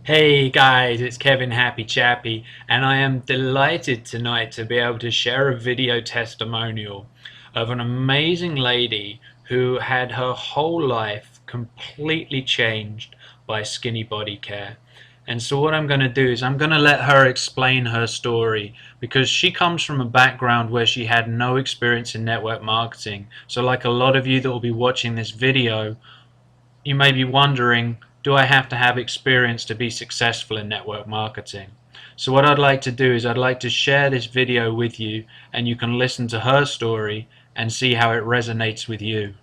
Hey guys, it's kevinhappychappy, and I am delighted tonight to be able to share a video testimonial of an amazing lady who had her whole life completely changed by Skinny Body Care. And so what I'm going to do is I'm going to let her explain her story, because she comes from a background where she had no experience in network marketing. So like a lot of you that will be watching this video, you may be wondering, do I have to have experience to be successful in network marketing? So what I'd like to do is I'd like to share this video with you, and you can listen to her story and see how it resonates with you.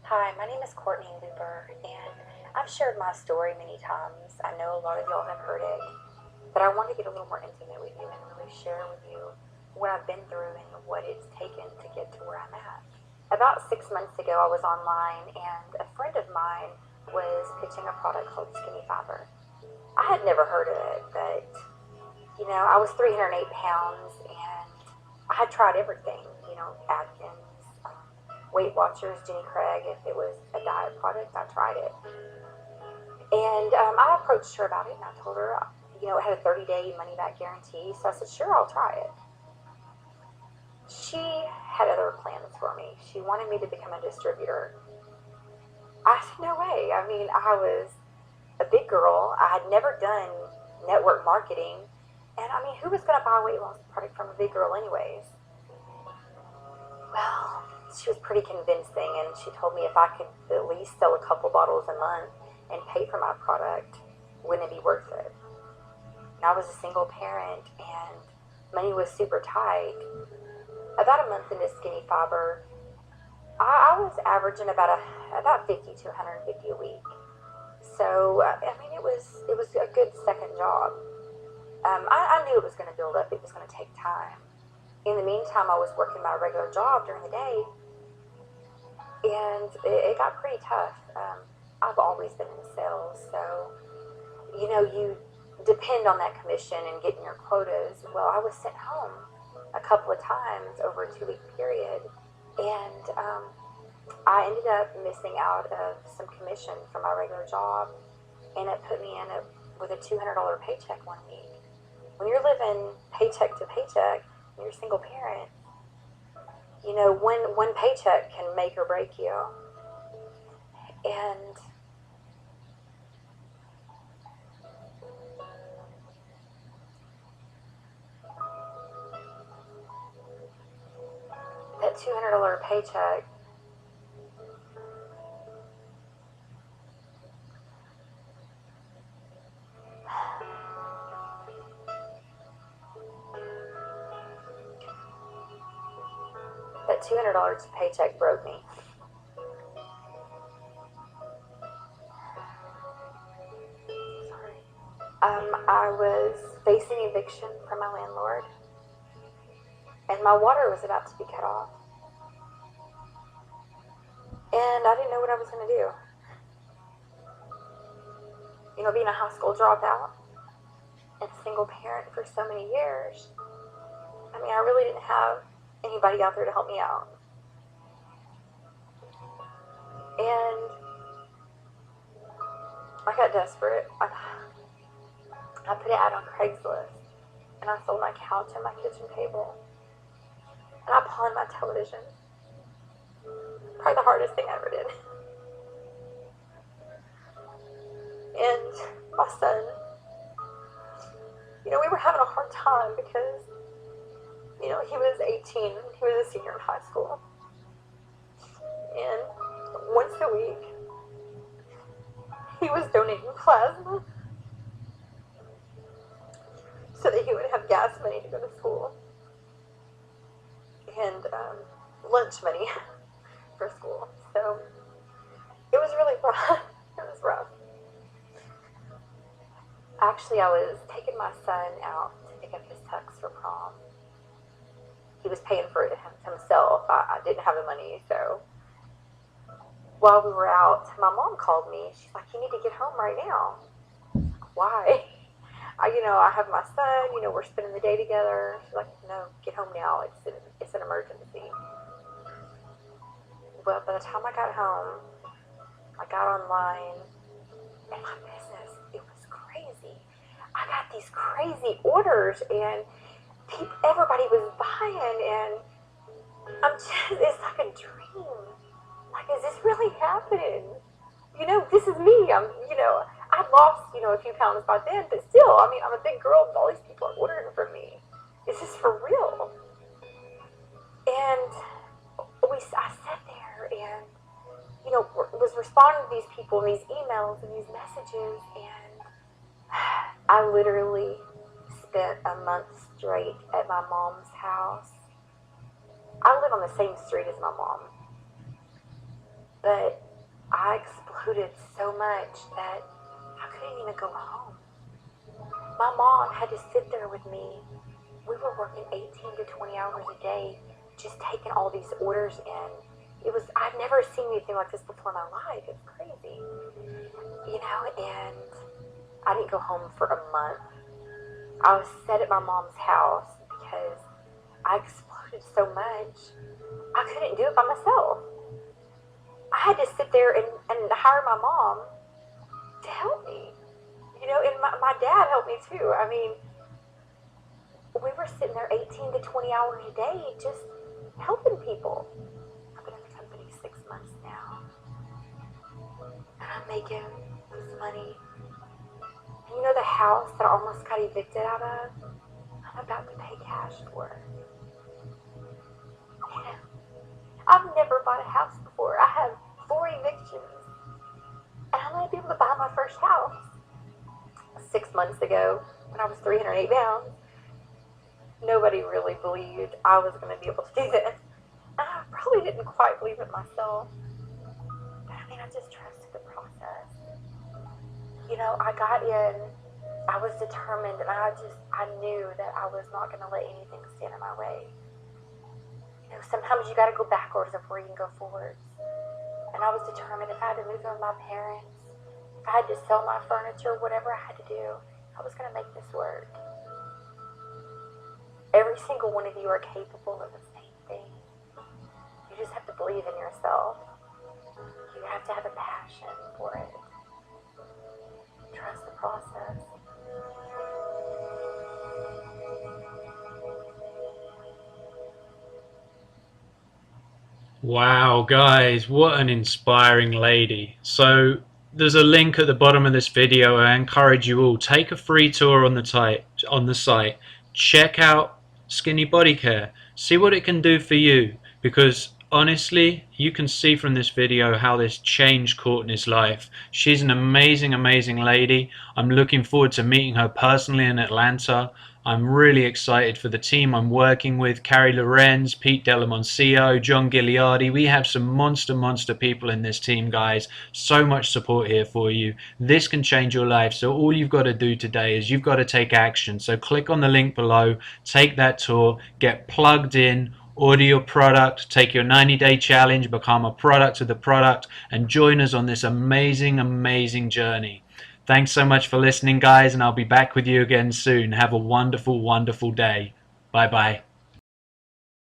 Hi, my name is Courtney and I've shared my story many times. I know a lot of y'all have heard it, but I want to get a little more intimate with you and really share with you what I've been through and what it's taken to get to where I'm at. About 6 months ago, I was online and a friend of mine was pitching a product called Skinny Fiber. I had never heard of it, but I was 308 pounds and I had tried everything, Atkins, Weight Watchers, Jenny Craig. If it was a diet product, I tried it. And I approached her about it, and I told her, it had a 30-day money-back guarantee. So I said, sure, I'll try it. She had other plans for me. She wanted me to become a distributor. I said, no way. I mean, I was a big girl. I had never done network marketing. And, I mean, who was going to buy a weight loss product from a big girl anyways? Well, she was pretty convincing, and she told me if I could at least sell a couple bottles a month and pay for my product, wouldn't it be worth it? And I was a single parent, and money was super tight. About a month into Skinny Fiber, I was averaging about 50 to 150 a week. So I mean, it was a good second job. I knew it was going to build up. It was going to take time. In the meantime, I was working my regular job during the day, and it got pretty tough. I've always been in sales, so you depend on that commission and getting your quotas. Well, I was sent home a couple of times over a 2-week period, and I ended up missing out of some commission from my regular job, and it put me with a $200 paycheck one week. When you're living paycheck to paycheck, and you're a single parent, one paycheck can make or break you. And that $200 paycheck, $200 paycheck broke me. Sorry. I was facing eviction from my landlord, and my water was about to be cut off. And I didn't know what I was going to do. Being a high school dropout and a single parent for so many years, I mean, I really didn't have anybody out there to help me out. And I got desperate. I put it out on Craigslist, and I sold my couch and my kitchen table, and I pawned my television. Probably the hardest thing I ever did. And my son, we were having a hard time because, he was 18, he was a senior in high school. And once a week, he was donating plasma so that he would have gas money to go to school and lunch money for school. So it was really rough. It was rough. Actually, I was taking my son out to pick up his tux for prom. He was paying for it himself. I didn't have the money, so while we were out, my mom called me. She's like, you need to get home right now. Why? I have my son, we're spending the day together. She's like, no, get home now. It's an emergency. Well, by the time I got home, I got online, and my business, it was crazy. I got these crazy orders, and everybody was buying, and it's like a dream. Like, is this really happening? This is me. I'd lost, a few pounds by then, but still, I'm a big girl, but all these people are ordering from me. Is this for real? And I sat there and, was responding to these people and these emails and these messages, and I literally spent a month straight at my mom's house. I live on the same street as my mom, but I exploded so much that I couldn't even go home. My mom had to sit there with me. We were working 18 to 20 hours a day, just taking all these orders in. I'd never seen anything like this before in my life. It's crazy. And I didn't go home for a month. I was set at my mom's house because I exploded so much. I couldn't do it by myself. I had to sit there and hire my mom to help me. And my dad helped me too. We were sitting there 18 to 20 hours a day just helping people. I've been in the company 6 months now, and I'm making this money. And the house that I almost got evicted out of, I'm about to pay cash for it. I've never bought a house before. I have 4 evictions, and I'm going to be able to buy my first house. 6 months ago, when I was 308 pounds, nobody really believed I was going to be able to do this. And I probably didn't quite believe it myself. But I just trusted the process. I got in, I was determined, and I knew that I was not going to let anything stand in my way. Sometimes you got to go backwards before you can go forwards. And I was determined if I had to move in with my parents, if I had to sell my furniture, whatever I had to do, I was going to make this work. Every single one of you are capable of the same thing. You just have to believe in yourself. You have to have a passion for it. Trust the process. Wow, guys, what an inspiring lady. So there's a link at the bottom of this video. I encourage you all, take a free tour on the site. Check out Skinny Body Care. See what it can do for you, because honestly, you can see from this video how this changed Courtney's life. She's an amazing, amazing lady. I'm looking forward to meeting her personally in Atlanta. I'm really excited for the team I'm working with. Carrie Lorenz, Pete Delamoncio, John Giliardi. We have some monster people in this team, guys. So much support here for you. This can change your life. So all you've got to do today is you've got to take action. So click on the link below, take that tour, get plugged in, order your product, take your 90-day challenge, become a product of the product, and join us on this amazing, amazing journey. Thanks so much for listening, guys, and I'll be back with you again soon. Have a wonderful, wonderful day. Bye-bye.